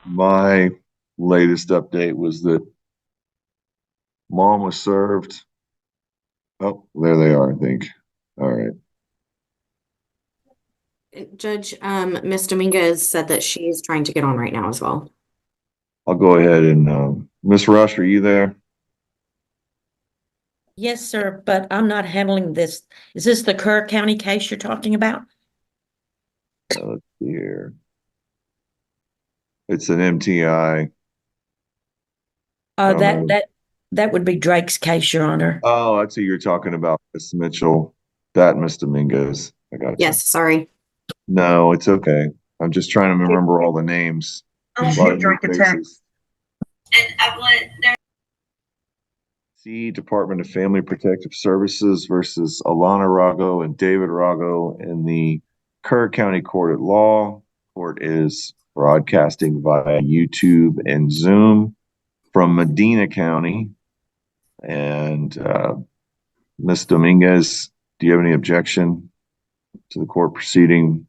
My latest update was that mom was served. Oh, there they are, I think. All right. Judge, Ms. Dominguez said that she's trying to get on right now as well. I'll go ahead and Miss Rush, are you there? Yes, sir, but I'm not handling this. Is this the Kerr County case you're talking about? Let's see here. It's an MTI. That would be Drake's case, Your Honor. Oh, I see you're talking about Miss Mitchell. That Miss Dominguez. I got you. Yes, sorry. No, it's okay. I'm just trying to remember all the names. Drake attacks. And I want C Department of Family Protective Services versus Alana Rago and David Rago in the Kerr County Court at Law. Court is broadcasting via YouTube and Zoom from Medina County. And Ms. Dominguez, do you have any objection to the court proceeding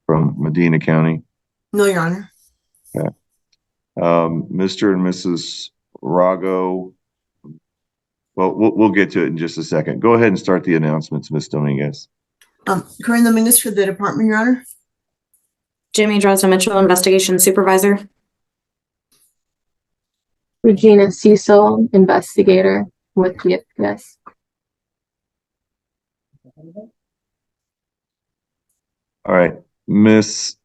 from Medina County? No, Your Honor. Okay. Mr. and Mrs. Rago, well, we'll get to it in just a second. Go ahead and start the announcements, Ms. Dominguez. Corinne Dominguez for the department, Your Honor. Jamie Dresden Mitchell, Investigation Supervisor. Regina Cecil, investigator with the CPS. All right, Ms.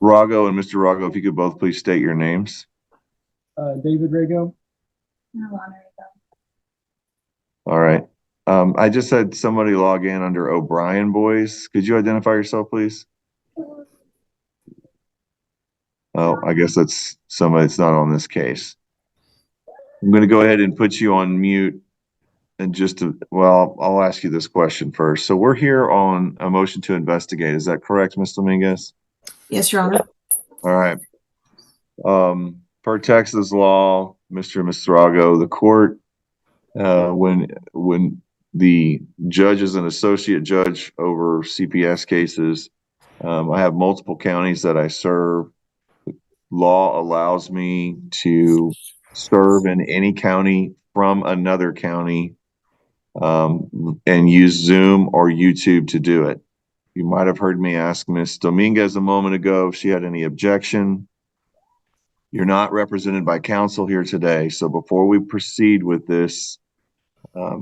Rago and Mr. Rago, if you could both please state your names. David Rago. All right. I just had somebody log in under O'Brien Boys. Could you identify yourself, please? Oh, I guess that's somebody that's not on this case. I'm going to go ahead and put you on mute and well, I'll ask you this question first. So we're here on a motion to investigate. Is that correct, Ms. Dominguez? Yes, Your Honor. All right. Per Texas law, Mr. and Ms. Rago, the court, when the judge is an associate judge over CPS cases, I have multiple counties that I serve. The law allows me to serve in any county from another county and use Zoom or YouTube to do it. You might have heard me ask Ms. Dominguez a moment ago if she had any objection. You're not represented by counsel here today, so before we proceed with this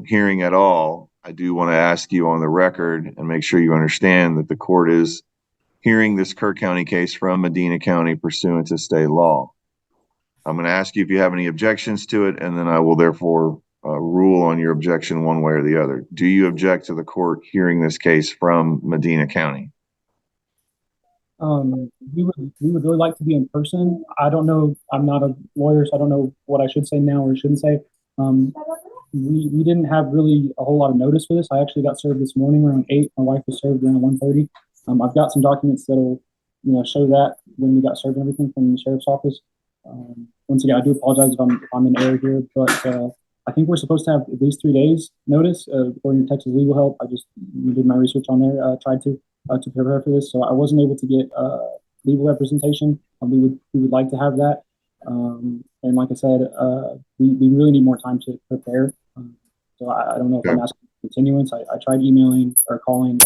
hearing at all, I do want to ask you on the record and make sure you understand that the court is hearing this Kerr County case from Medina County pursuant to state law. I'm going to ask you if you have any objections to it, and then I will therefore rule on your objection one way or the other. Do you object to the court hearing this case from Medina County? We would really like to be in person. I don't know. I'm not a lawyer, so I don't know what I should say now or shouldn't say. We didn't have really a whole lot of notice for this. I actually got served this morning around 8. My wife was served around 1:30. I've got some documents that'll, show that when we got served and everything from the sheriff's office. Once again, I do apologize if I'm in error here, but I think we're supposed to have at least 3 days notice according to Texas Legal Help. I just did my research on there, tried to prepare for this, so I wasn't able to get legal representation. We would like to have that, and like I said, we really need more time to prepare. So I don't know if I'm asking for continuance. I tried emailing or calling.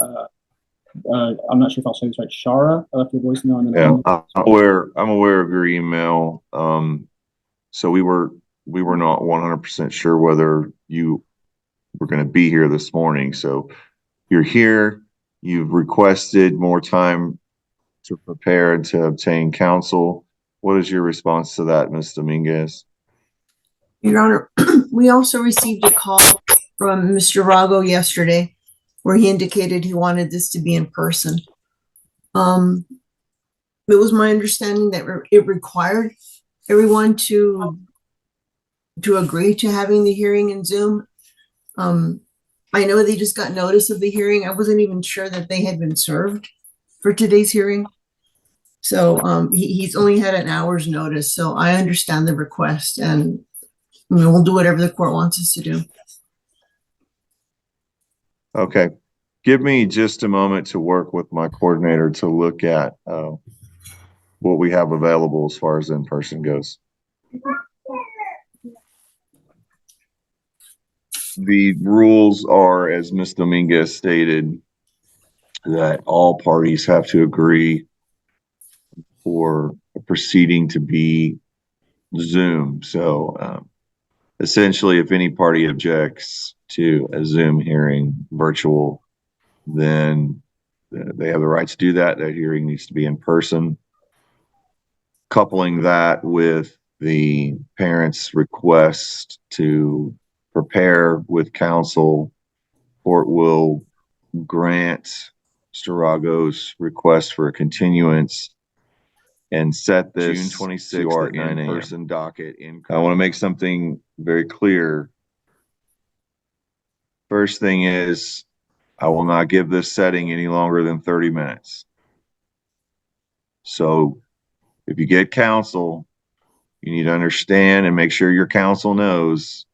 I'm not sure if I'll say this right. Shara, I left your voicemail on the I'm aware of your email. So we were not 100% sure whether you were going to be here this morning. So you're here. You've requested more time to prepare and to obtain counsel. What is your response to that, Ms. Dominguez? Your Honor, we also received a call from Mr. Rago yesterday where he indicated he wanted this to be in person. It was my understanding that it required everyone to agree to having the hearing in Zoom. I know they just got notice of the hearing. I wasn't even sure that they had been served for today's hearing. So he's only had an hour's notice. So I understand the request, and we'll do whatever the court wants us to do. Okay. Give me just a moment to work with my coordinator to look at what we have available as far as in-person goes. The rules are, as Ms. Dominguez stated, that all parties have to agree for a proceeding to be Zoom. So essentially, if any party objects to a Zoom hearing, virtual, then they have the right to do that. That hearing needs to be in person. Coupling that with the parents' request to prepare with counsel, court will grant Mr. Rago's request for a continuance and set this June 26th at 9 a.m. in-person docket. I want to make something very clear. First thing is, I will not give this setting any longer than 30 minutes. So if you get counsel, you need to understand and make sure your counsel knows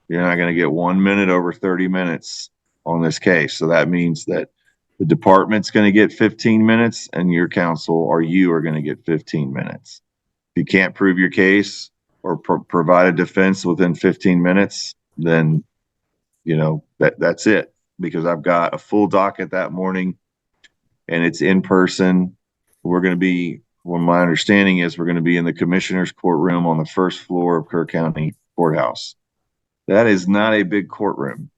you're not going to get 1 minute over 30 minutes on this case. So that means that the department's going to get 15 minutes and your counsel or you are going to get 15 minutes. If you can't prove your case or provide a defense within 15 minutes, then, you know, that's it, because I've got a full docket that morning and it's in person. We're going to be, well, my understanding is we're going to be in the commissioner's courtroom on the first floor of Kerr County Courthouse. That is not a big courtroom.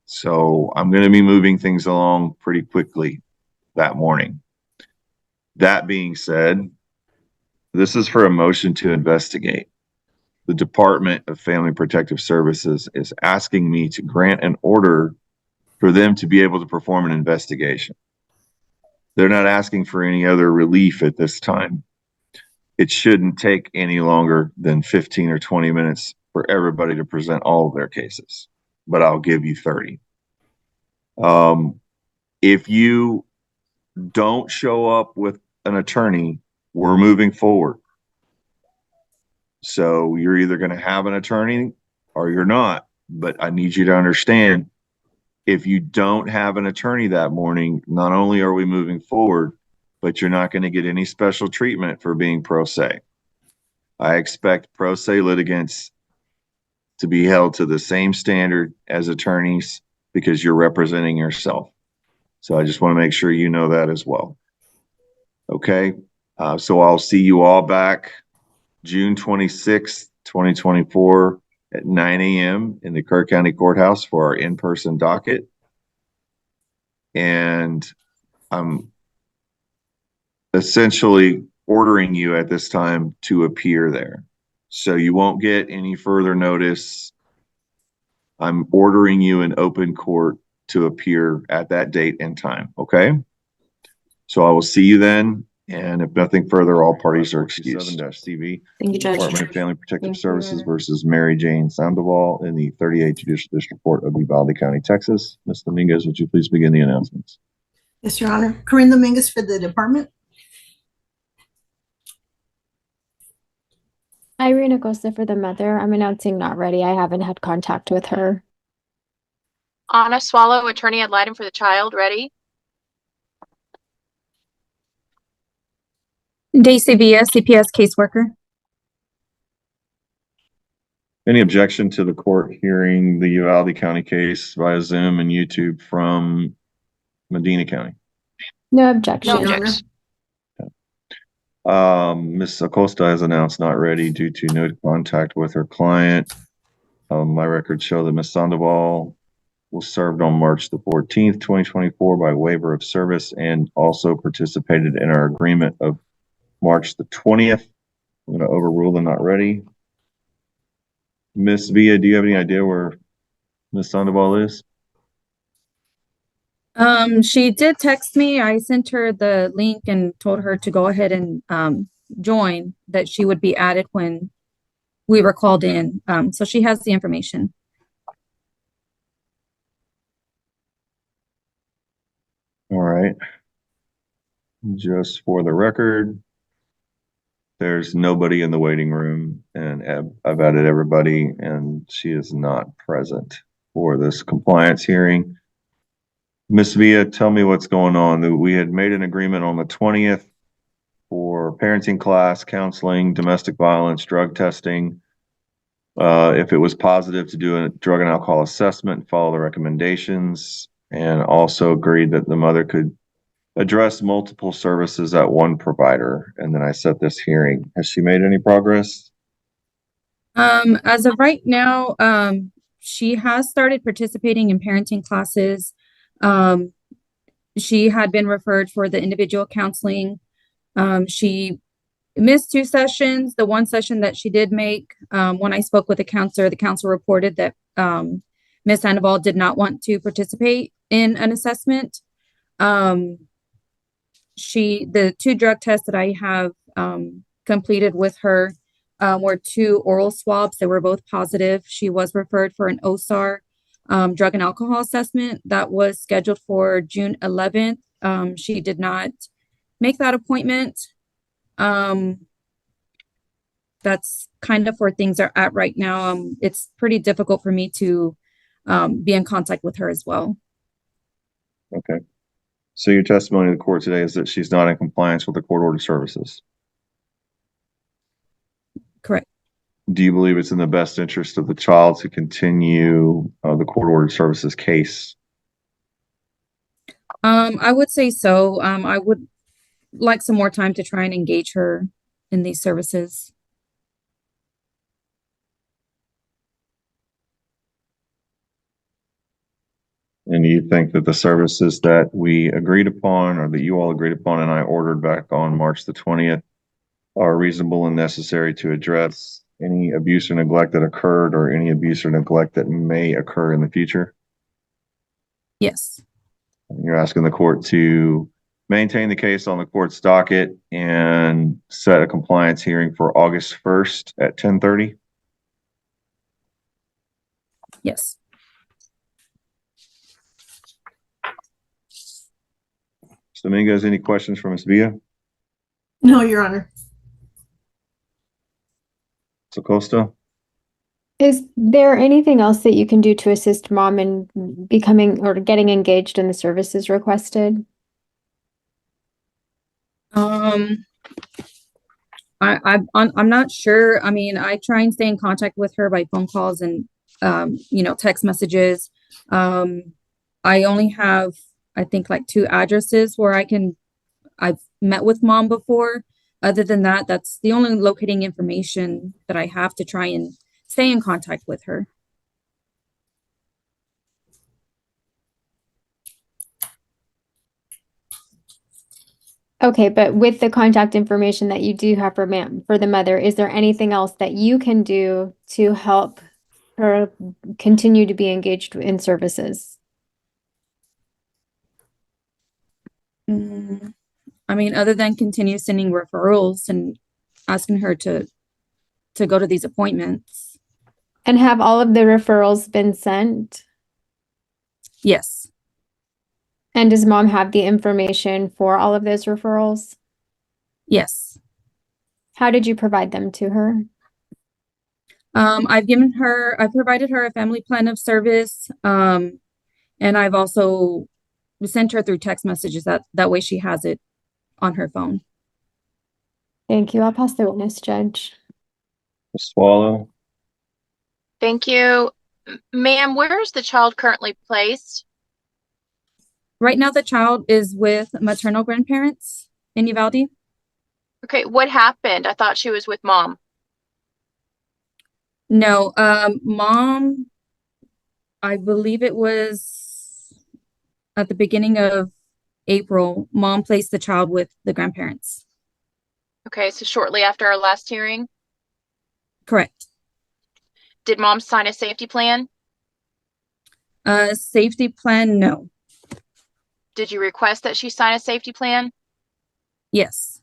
So I'm going to be moving things along pretty quickly that morning. That being said, this is for a motion to investigate. The Department of Family Protective Services is asking me to grant an order for them to be able to perform an investigation. They're not asking for any other relief at this time. It shouldn't take any longer than 15 or 20 minutes for everybody to present all of their cases, but I'll give you 30. If you don't show up with an attorney, we're moving forward. So you're either going to have an attorney or you're not, but I need you to understand, if you don't have an attorney that morning, not only are we moving forward, but you're not going to get any special treatment for being pro se. I expect pro se litigants to be held to the same standard as attorneys because you're representing yourself. So I just want to make sure you know that as well. Okay. So I'll see you all back June 26th, 2024 at 9 a.m. in the Kerr County Courthouse for our in-person docket. And I'm essentially ordering you at this time to appear there. So you won't get any further notice. I'm ordering you in open court to appear at that date and time. Okay. So I will see you then. And if nothing further, all parties are excused. 7-CV. Thank you, Judge. Department of Family Protective Thank you. Services versus Mary Jane Sandoval in the 38th Judicial District Court of Uvalde County, Texas. Ms. Dominguez, would you please begin the announcements? Yes, Your Honor. Corinne Dominguez for the department. Irene Acosta for the mother. I'm announcing not ready. I haven't had contact with her. Anna Swallow, attorney ad litem for the child, ready? Daisy Villa, CPS caseworker. Any objection to the court hearing the Uvalde County case via Zoom and YouTube from Medina County? No objection. No Your Honor. objection. Ms. Acosta has announced not ready due to no contact with her client. My records show that Ms. Sandoval was served on March the 14th, 2024 by waiver of service and also participated in our agreement of March the 20th. I'm going to overrule the not ready. Ms. Villa, do you have any idea where Ms. Sandoval is? She did text me. I sent her the link and told her to go ahead and join, that she would be added when we were called in. So she has the information. All right. Just for the record, there's nobody in the waiting room, and I've added everybody, and she is not present for this compliance hearing. Ms. Villa, tell me what's going on. We had made an agreement on the 20th for parenting class, counseling, domestic violence, drug testing. If it was positive, to do a drug and alcohol assessment, follow the recommendations, and also agreed that the mother could address multiple services at one provider. And then I set this hearing. Has she made any progress? As of right now, she has started participating in parenting classes. She had been referred for the individual counseling. She missed 2 sessions. The one session that she did make, when I spoke with the counselor reported that Ms. Sandoval did not want to participate in an assessment. The 2 drug tests that I have completed with her were 2 oral swabs that were both positive. She was referred for an OSAR drug and alcohol assessment that was scheduled for June 11th. She did not make that appointment. That's kind of where things are at right now. It's pretty difficult for me to be in contact with her as well. Okay. So your testimony to the court today is that she's not in compliance with the court ordered services. Correct. Do you believe it's in the best interest of the child to continue the court ordered services case? I would say so. I would like some more time to try and engage her in these services. And you think that the services that we agreed upon, or that you all agreed upon and I ordered back on March the 20th, are reasonable and necessary to address any abuse or neglect that occurred or any abuse or neglect that may occur in the future? Yes. You're asking the court to maintain the case on the court's docket and set a compliance hearing for August 1st at 10:30? Yes. Ms. Dominguez, any questions for Ms. Villa? No, Your Honor. Ms. Acosta? Is there anything else that you can do to assist mom in becoming or getting engaged in the services requested? I'm not sure. I mean, I try and stay in contact with her by phone calls and text messages. I only have, I think, like 2 addresses where I've met with mom before. Other than that, that's the only locating information that I have to try and stay in contact with her. Okay, but with the contact information that you do have for the mother, is there anything else that you can do to help her continue to be engaged in services? I mean, other than continue sending referrals and asking her to go to these appointments. And have all of the referrals been sent? Yes. And does mom have the information for all of those referrals? Yes. How did you provide them to her? I've provided her a family plan of service. And I've also sent her through text messages. That way she has it on her phone. Thank you. I'll pass the witness, Judge. Ms. Swallow? Thank you. Ma'am, where is the child currently placed? Right now, the child is with maternal grandparents in Uvalde. Okay, what happened? I thought she was with mom. No, mom, I believe it was at the beginning of April, mom placed the child with the grandparents. Okay, so shortly after our last hearing? Correct. Did mom sign a safety plan? Safety plan, no. Did you request that she sign a safety plan? Yes.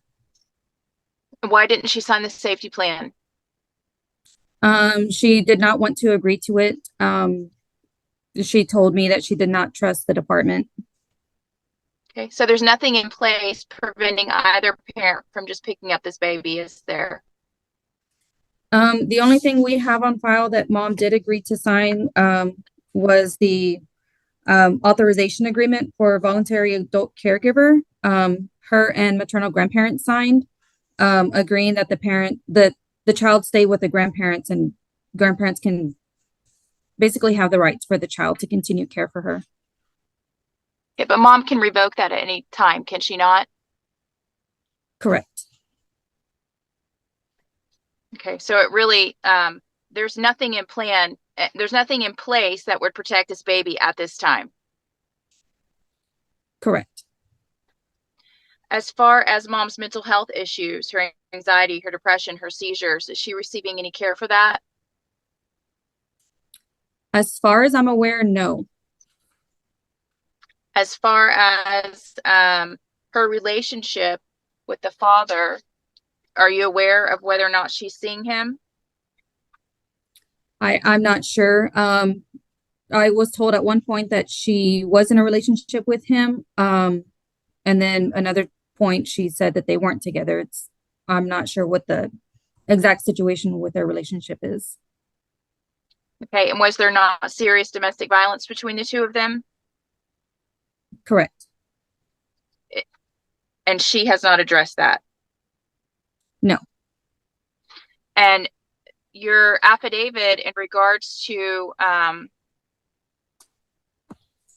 Why didn't she sign the safety plan? She did not want to agree to it. She told me that she did not trust the department. Okay, so there's nothing in place preventing either parent from just picking up this baby, is there? The only thing we have on file that mom did agree to sign was the authorization agreement for voluntary adult caregiver. Her and maternal grandparents signed. agreeing that the child stay with the grandparents, and grandparents can basically have the rights for the child to continue care for her. Yeah, but mom can revoke that at any time, can she not? Correct. Okay, so it really, there's nothing in place that would protect this baby at this time. Correct. As far as mom's mental health issues, her anxiety, her depression, her seizures, is she receiving any care for that? As far as I'm aware, no. As far as her relationship with the father, are you aware of whether or not she's seeing him? I'm not sure. I was told at one point that she was in a relationship with him. And then another point she said that they weren't together. I'm not sure what the exact situation with their relationship is. Okay, and was there not serious domestic violence between the two of them? Correct. And she has not addressed that? No. And your affidavit in regards to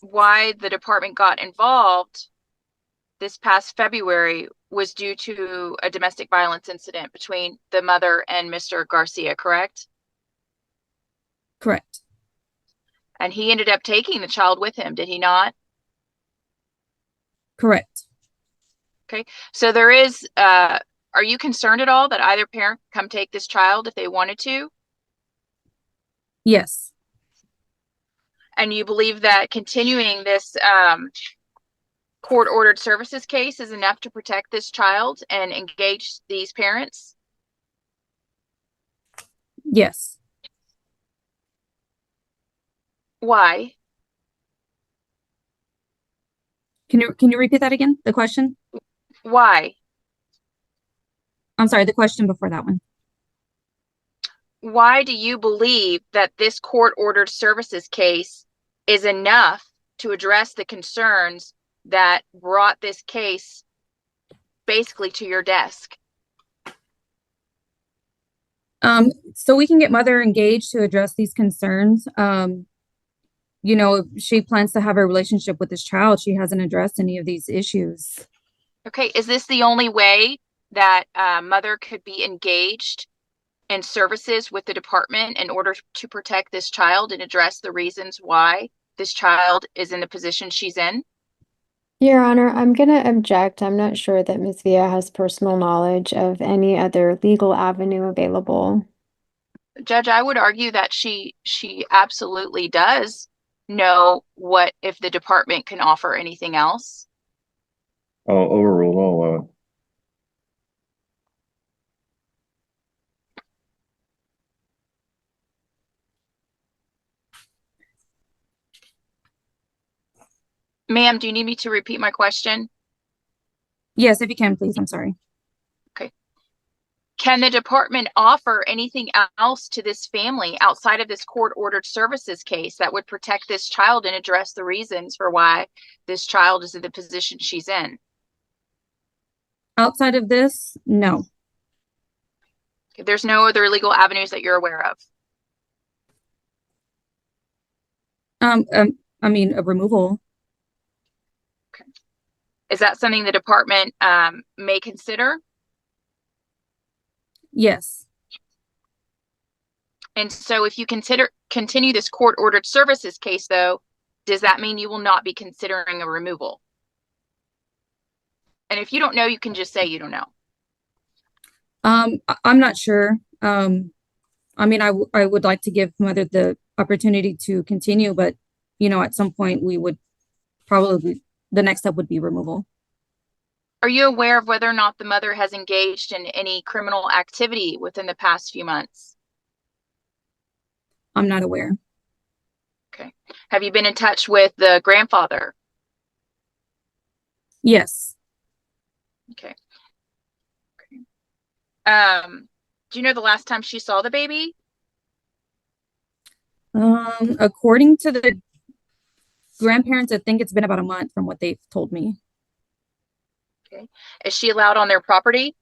why the department got involved this past February was due to a domestic violence incident between the mother and Mr. Garcia, correct? Correct. And he ended up taking the child with him, did he not? Correct. Okay, so there is, are you concerned at all that either parent could come take this child if they wanted to? Yes. And you believe that continuing this court-ordered services case is enough to protect this child and engage these parents? Yes. Why? Can you repeat that again? The question? Why? I'm sorry, the question before that one. Why do you believe that this court-ordered services case is enough to address the concerns that brought this case basically to your desk? So we can get mother engaged to address these concerns. You know, if she plans to have a relationship with this child, she hasn't addressed any of these issues. Okay, is this the only way that mother could be engaged in services with the department in order to protect this child and address the reasons why this child is in the position she's in? Your Honor, I'm going to object. I'm not sure that Ms. Villa has personal knowledge of any other legal avenue available. Judge, I would argue that she absolutely does know what if the department can offer anything else. I'll overrule all of it. Ma'am, do you need me to repeat my question? Yes, if you can, please. I'm sorry. Okay. Can the department offer anything else to this family outside of this court-ordered services case that would protect this child and address the reasons for why this child is in the position she's in? Outside of this, no. Okay, there's no other legal avenues that you're aware of? I mean, a removal. Okay. Is that something the department may consider? Yes. And so if you continue this court-ordered services case, though, does that mean you will not be considering a removal? And if you don't know, you can just say you don't know. I'm not sure. I mean, I would like to give mother the opportunity to continue, but you know, at some point we would probably, the next step would be removal. Are you aware of whether or not the mother has engaged in any criminal activity within the past few months? I'm not aware. Okay. Have you been in touch with the grandfather? Yes. Okay. Do you know the last time she saw the baby? According to the grandparents, I think it's been about a month from what they've told me. Okay. Is she allowed on their property?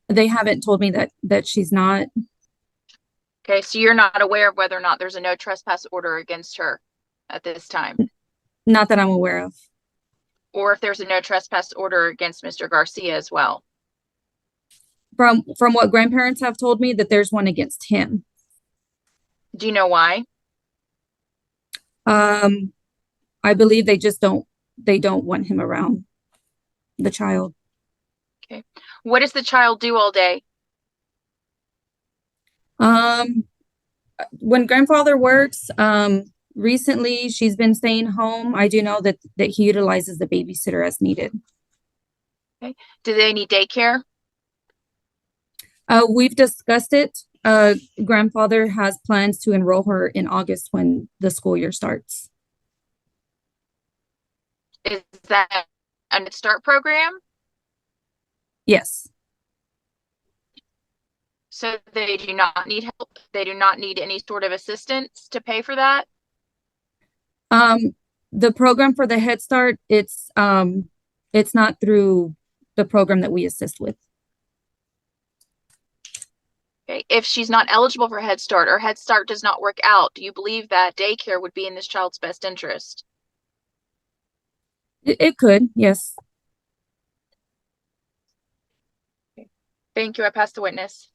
They haven't told me that she's not. Okay, so you're not aware of whether or not there's a no trespass order against her at this time, Not that I'm aware of. or if there's a no trespass order against Mr. Garcia as well. From what grandparents have told me, that there's one against him. Do you know why? I believe they don't want him around the child. Okay. What does the child do all day? When grandfather works, recently she's been staying home. I do know that he utilizes the babysitter as needed. Okay. Do they need daycare? We've discussed it. Grandfather has plans to enroll her in August when the school year starts. Is that a Head Start program? Yes. So they do not need help. They do not need any sort of assistance to pay for that. The program for the Head Start, it's not through the program that we assist with. Okay. If she's not eligible for Head Start or Head Start does not work out, do you believe that daycare would be in this child's best interest? It could, yes. Okay. Thank you. I pass the witness.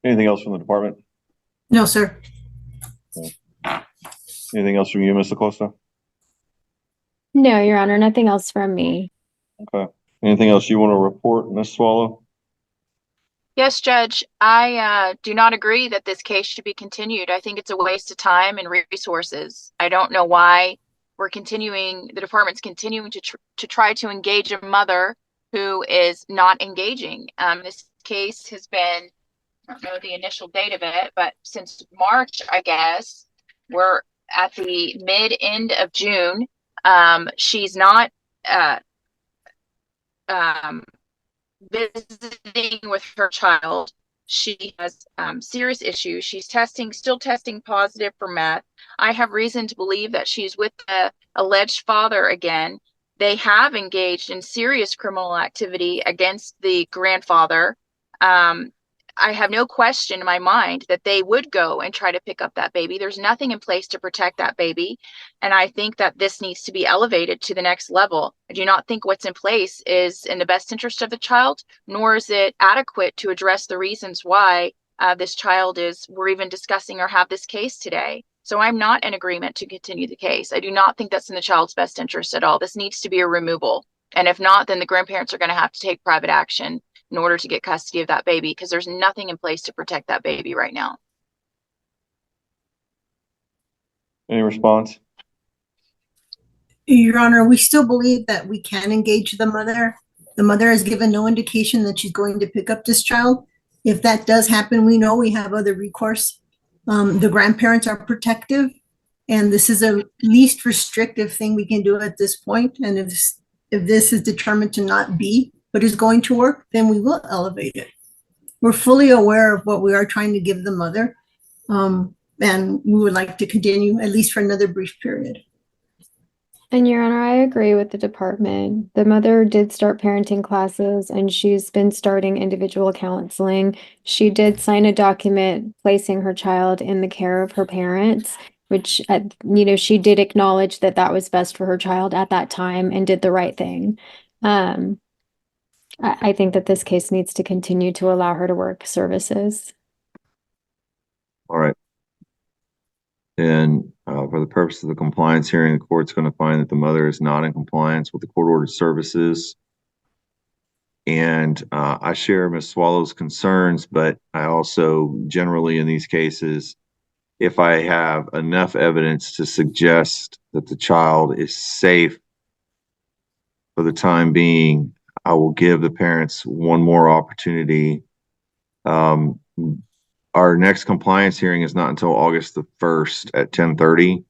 Anything else from the department? No, sir. Anything else from you, Ms. Acosta? No, Your Honor, nothing else from me. Okay. Anything else you want to report, Ms. Swallow? Yes, Judge. I do not agree that this case should be continued. I think it's a waste of time and resources. I don't know why the department's continuing to try to engage a mother who is not engaging. This case has been, I don't know the initial date of it, but since March, I guess, we're at the end of June. She's not visiting with her child. She has serious issues. She's still testing positive for meth. I have reason to believe that she's with the alleged father again. They have engaged in serious criminal activity against the grandfather. I have no question in my mind that they would go and try to pick up that baby. There's nothing in place to protect that baby. And I think that this needs to be elevated to the next level. I do not think what's in place is in the best interest of the child, nor is it adequate to address the reasons why we're even discussing or have this case today. So I'm not in agreement to continue the case. I do not think that's in the child's best interest at all. This needs to be a removal. And if not, then the grandparents are going to have to take private action in order to get custody of that baby, because there's nothing in place to protect that baby right now. Any response? Your Honor, we still believe that we can engage the mother. The mother has given no indication that she's going to pick up this child. If that does happen, we know we have other recourse. The grandparents are protective, and this is a least restrictive thing we can do at this point. And if this is determined to not be what is going to work, then we will elevate it. We're fully aware of what we are trying to give the mother, and we would like to continue at least for another brief period. And Your Honor, I agree with the department. The mother did start parenting classes and she's been starting individual counseling. She did sign a document placing her child in the care of her parents, which, she did acknowledge that that was best for her child at that time and did the right thing. I think that this case needs to continue to allow her to work services. All right. And for the purpose of the compliance hearing, the court's going to find that the mother is not in compliance with the court-ordered services. And I share Ms. Swallow's concerns, but I also generally in these cases, if I have enough evidence to suggest that the child is safe for the time being, I will give the parents one more opportunity. Our next compliance hearing is not until August the 1st at 10:30,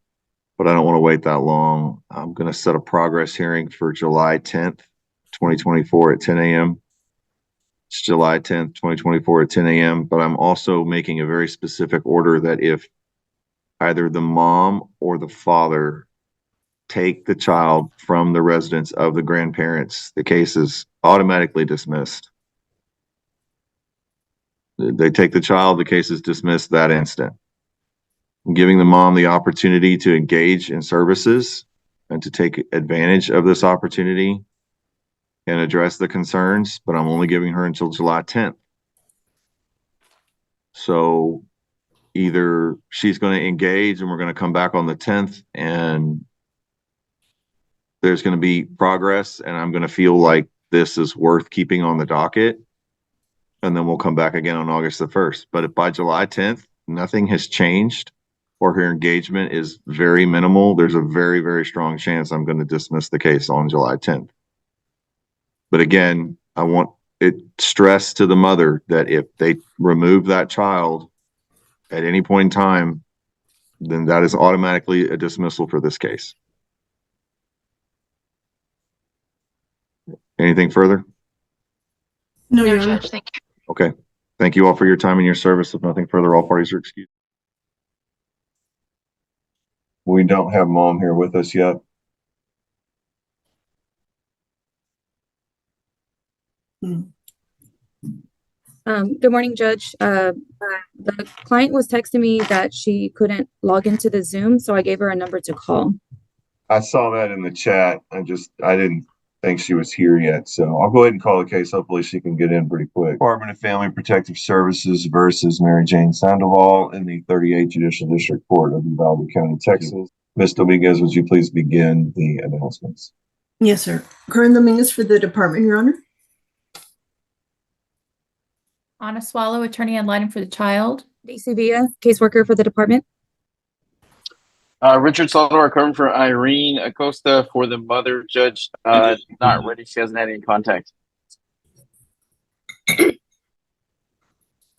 but I don't want to wait that long. I'm going to set a progress hearing for July 10th, 2024 at 10 a.m. It's July 10th, 2024 at 10 a.m., but I'm also making a very specific order that if either the mom or the father take the child from the residence of the grandparents, the case is automatically dismissed. They take the child, the case is dismissed that instant. I'm giving the mom the opportunity to engage in services and to take advantage of this opportunity and address the concerns, but I'm only giving her until July 10th. So either she's going to engage and we're going to come back on the 10th and there's going to be progress and I'm going to feel like this is worth keeping on the docket. And then we'll come back again on August the 1st. But if by July 10th, nothing has changed or her engagement is very minimal, there's a very, very strong chance I'm going to dismiss the case on July 10th. But again, I want it stressed to the mother that if they remove that child at any point in time, then that is automatically a dismissal for this case. Anything further? No, No, Your Honor. Judge, thank you. Okay. Thank you all for your time and your service. If nothing further, all parties are excused. We don't have mom here with us yet. Good morning, Judge. The client was texting me that she couldn't log into the Zoom, so I gave her a number to call. I saw that in the chat. I didn't think she was here yet. So I'll go ahead and call the case. Hopefully she can get in pretty quick. Department of Family Protective Services versus Mary Jane Sandoval in the 38th Judicial District Court of Uvalde County, Texas. Ms. Dominguez, would you please begin the announcements? Yes, sir. Karen Dominguez for the department, Your Honor. Anna Swallow, attorney on line for the child. Daisy Villa, caseworker for the department. Richard Salvador covering for Irene Acosta for the mother. Judge not ready. She hasn't had any contact.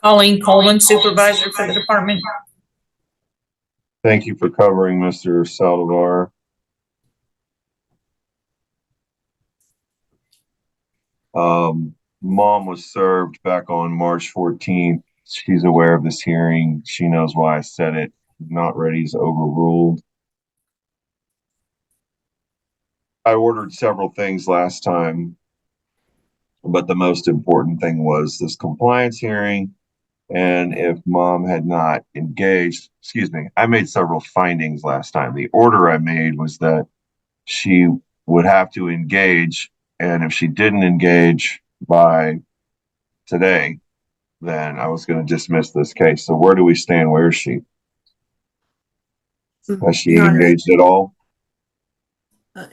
Colleen Coleman, supervisor for the department. Thank you for covering, Mr. Saldivar. Mom was served back on March 14th. She's aware of this hearing. She knows why I said it. Not ready is overruled. I ordered several things last time, but the most important thing was this compliance hearing. And if mom had not engaged, I made several findings last time. The order I made was that she would have to engage, and if she didn't engage by today, then I was going to dismiss this case. So where do we stand? Where is she? Has she engaged at all?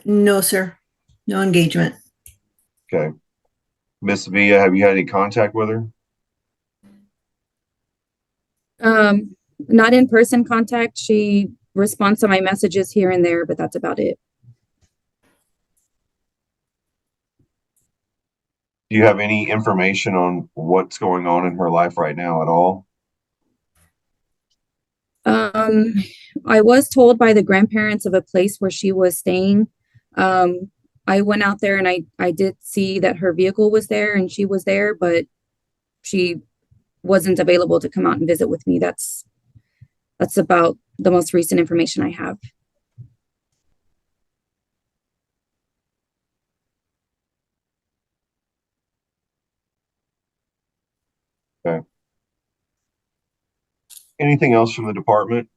No, sir. No engagement. Okay. Miss Villa, have you had any contact with her? Not in-person contact. She responds to my messages here and there, but that's about it. Do you have any information on what's going on in her life right now at all? I was told by the grandparents of a place where she was staying. I went out there and I did see that her vehicle was there and she was there, but she wasn't available to come out and visit with me. That's about the most recent information I have. Okay. Anything else from the department?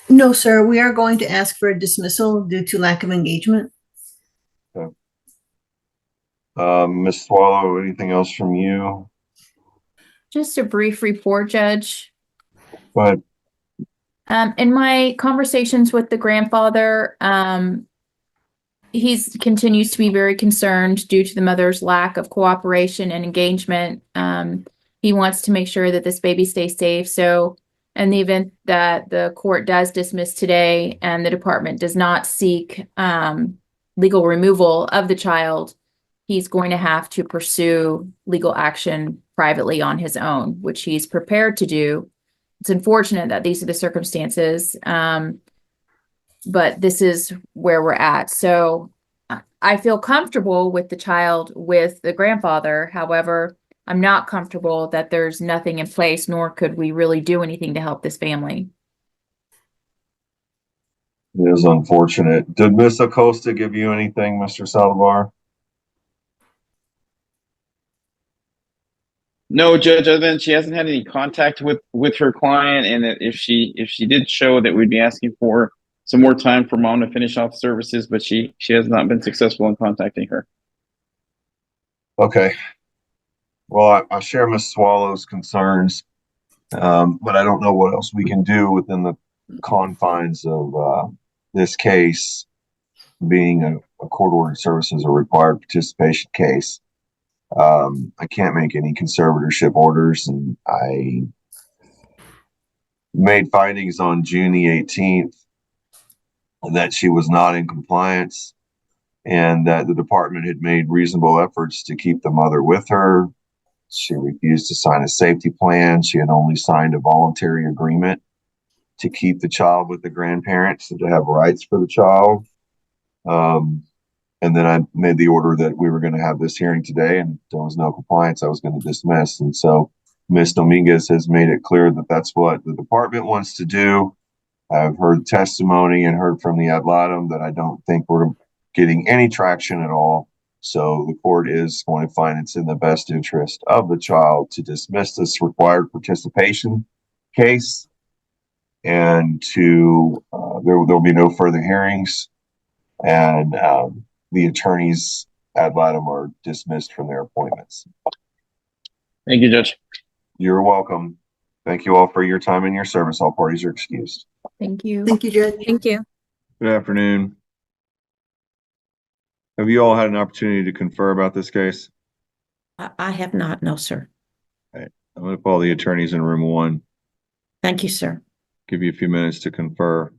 No, sir. We are going to ask for a dismissal due to lack of engagement. Okay. Ms. Swallow, anything else from you? Just a brief report, Judge. Go ahead. In my conversations with the grandfather, he continues to be very concerned due to the mother's lack of cooperation and engagement. He wants to make sure that this baby stays safe. So in the event that the court does dismiss today and the department does not seek legal removal of the child, he's going to have to pursue legal action privately on his own, which he's prepared to do. It's unfortunate that these are the circumstances, but this is where we're at. So I feel comfortable with the child with the grandfather. However, I'm not comfortable that there's nothing in place, nor could we really do anything to help this family. It is unfortunate. Did Miss Acosta give you anything, Mr. Saldivar? No, Judge, other than she hasn't had any contact with her client, and that if she did show, that we'd be asking for some more time for mom to finish off services, but she has not been successful in contacting her. Okay. Well, I share Ms. Swallow's concerns, but I don't know what else we can do within the confines of this case, being a court-ordered services or required participation case. I can't make any conservatorship orders, and I made findings on June the 18th that she was not in compliance and that the department had made reasonable efforts to keep the mother with her. She refused to sign a safety plan. She had only signed a voluntary agreement to keep the child with the grandparents and to have rights for the child. And then I made the order that we were going to have this hearing today, and there was no compliance. I was going to dismiss. And so Ms. Dominguez has made it clear that that's what the department wants to do. I've heard testimony and heard from the ad litem that I don't think we're getting any traction at all. So the court is going to find it's in the best interest of the child to dismiss this required participation case, and to there'll be no further hearings, and the attorneys ad litem are dismissed from their appointments. Thank you, Judge. You're welcome. Thank you all for your time and your service. All parties are excused. Thank you. Thank you, Judge. Thank you. Good afternoon. Have you all had an opportunity to confer about this case? I have not, no, sir. I'm going to call the attorneys in room 1. Thank you, sir. Give you a few minutes to confer.